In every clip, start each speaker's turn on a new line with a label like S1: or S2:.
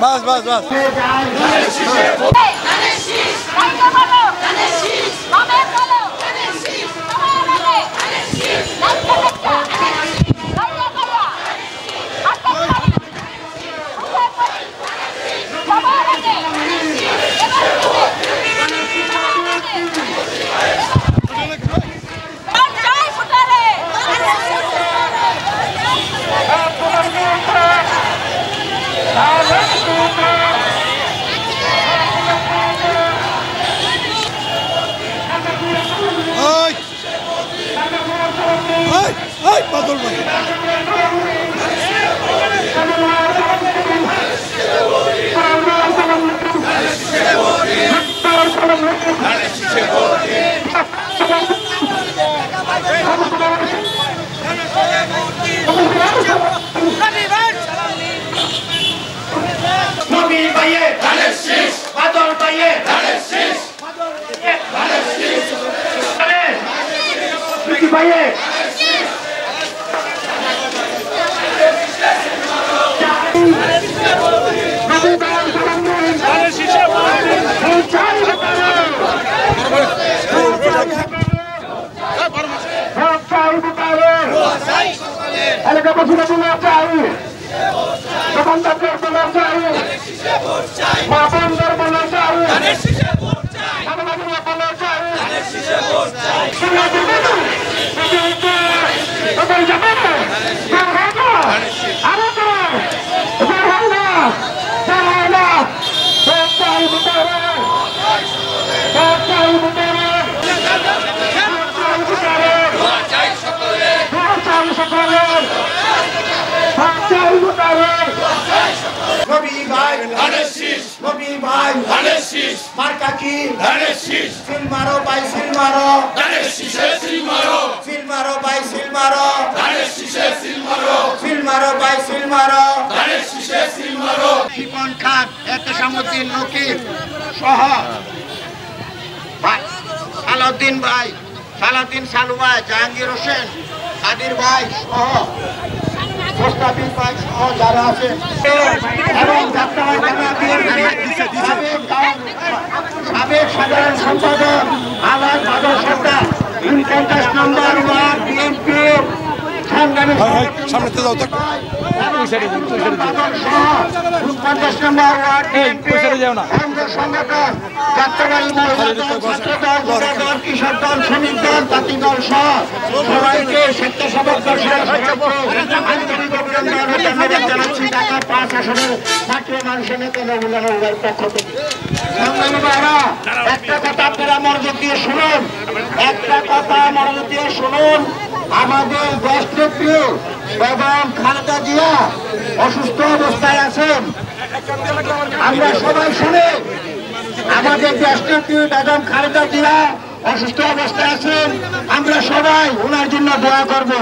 S1: बस बस बस बदल भाई मार्का की सिल मारो भाई सिल मारो सिल मारो भाई सिल मारो सिल मारो भाई सिल मारो শিপন খান এতেশামউদ্দিন নকিব সহ সালাউদ্দিন ভাই সালাউদ্দিন সালু ভাই জাহাঙ্গীর হোসেন কাদির ভাই সহ মোস্তাফিজ ভাই সহ যারা আছেন এবং সাবেক সাধারণ সম্পাদক আলাদ বাদল সরকার 49 নম্বর ওয়ার্ড বিএনপি সংগ্রামী সামনে যাও তো 50 নম্বর ওয়ার্ড বিএনপি যাও না সংগঠন যাত্রাবাড়ি দল কিশোর দল শ্রমিক দল জাতি দল সহ সবাইকে স্বেচ্ছাসেবক দর্শক আন্তরিক অভিনন্দন জানাচ্ছি ঢাকা 5 আসনের জাতীয় মানুষের নেতা নবুল্লাহ নবীর পক্ষ থেকে। একটা কথা আপনারা মনোযোগ দিয়ে শুনুন, একটা কথা মনোযোগ দিয়ে শুনুন। আমাদের দেশ নেত্রী বেগম খালেদা জিয়া অসুস্থ অবস্থায় আছেন, আমরা সবাই শুনে। আমাদের দেশ নেত্রী বেগম খালেদা জিয়া অসুস্থ অবস্থায় আছেন, আমরা সবাই ওনার জন্য দোয়া করব।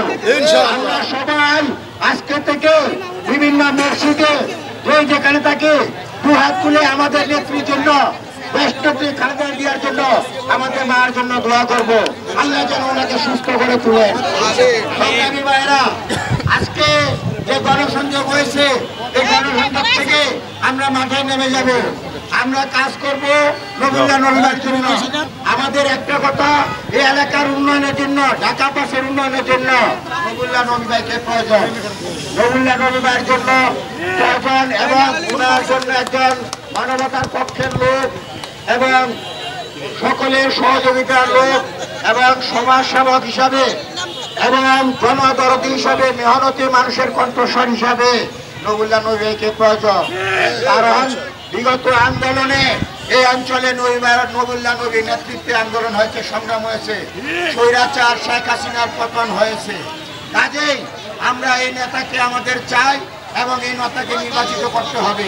S1: আমরা সবাই আজকে থেকে বিভিন্ন মসজিদে যেখানে থাকে দু হাত তুলে আমাদের নেত্রীর জন্য, দেশ নেত্রী খালেদা জিয়ার জন্য, আমাদের মায়ের জন্য দোয়া করব। আল্লাহ যেন ওনাকে সুস্থ করে তুলেন। সংগ্রামী ভাইয়েরা, আজকে যে গণসংযোগ হয়েছে, এই গণসংযোগ থেকে আমরা মাঠে নেমে যাব, আমরা কাজ করব নবুল্লাহ নবীর জন্য। আমাদের একটা কথা, এই এলাকার উন্নয়নের জন্য, ঢাকা পাশের উন্নয়নের জন্য নবুল্লাহ নবী ভাইকে প্রয়োজন। নবুল্লাহ নবী ভাইয়ের জন্য প্রয়োজন এবং ওনার জন্য একজন মানবতার পক্ষের লোক এবং সকলের সহযোগিতার লোক এবং সমাজ সেবক হিসাবে এবং জনদরদী হিসাবে, মেহনতি মানুষের কণ্ঠস্বর হিসাবে নবুল্লাহ নবী ভাইকে প্রয়োজন। কারণ বিগত আন্দোলনে এই অঞ্চলে নবুল্লাহ নবীর নেতৃত্বে আন্দোলন হয়েছে, সংগ্রাম হয়েছে, স্বৈরাচার শেখ হাসিনার পতন হয়েছে। কাজেই আমরা এই নেতাকে আমাদের চাই এবং এই নেতাকে নির্বাচিত করতে হবে।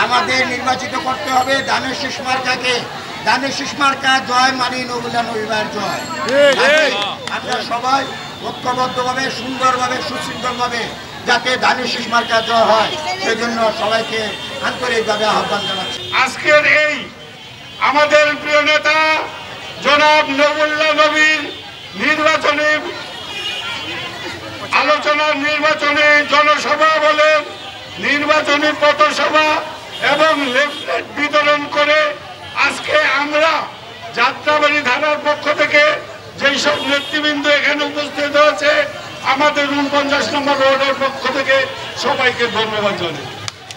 S1: আমাদের নির্বাচিত করতে হবে ধানের শীষ মার্কাকে। ধানের শীষ মার্কা জয়, মানি নবুল্লাহ নবীবার জয়। আপনারা সবাই ঐক্যবদ্ধভাবে, সুন্দরভাবে, সুশৃঙ্খলভাবে যাতে ধানের শীষ মার্কা জয় হয়, সেই জন্য সবাইকে আন্তরিকভাবে আহ্বান জানাচ্ছি।
S2: আজকের এই আমাদের প্রিয় নেতা জনাব নবুল্লাহ নবীর নির্বাচনী আলোচনার নির্বাচনী জনসভা বলেন, নির্বাচনী পথসভা এবং লিফলেট বিতরণ করে আজকে আমরা যাত্রাবাড়ি থানার পক্ষ থেকে যেই সব নেতৃবৃন্দ এখানে উপস্থিত হয়েছে, আমাদের 49 নম্বর ওয়ার্ডের পক্ষ থেকে সবাইকে ধন্যবাদ জানাই।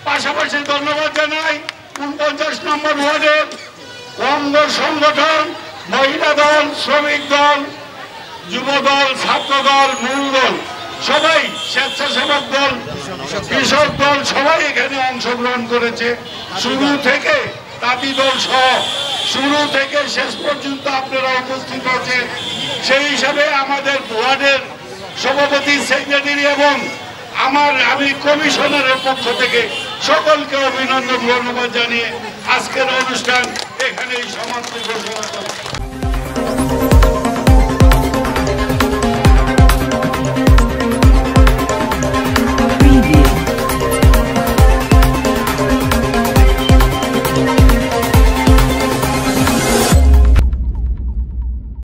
S2: পাশাপাশি ধন্যবাদ জানাই 49 নম্বর ওয়ার্ডের অঙ্গ সংগঠন, মহিলা দল, শ্রমিক দল, যুব দল, ছাত্র দল, মূল দল, সবাই, স্বেচ্ছাসেবক দল, কৃষক দল, সবাই এখানে অংশগ্রহণ করেছে। শুরু থেকে তাঁতি দল সহ শুরু থেকে শেষ পর্যন্ত আপনারা উপস্থিত আছেন। সেই হিসাবে আমাদের ওয়ার্ডের সভাপতি, সেক্রেটারি এবং আমি কমিশনারের পক্ষ থেকে সকলকে অভিনন্দন, ধন্যবাদ জানিয়ে আজকের অনুষ্ঠান এখানেই সমাপ্তি ঘোষণা করি।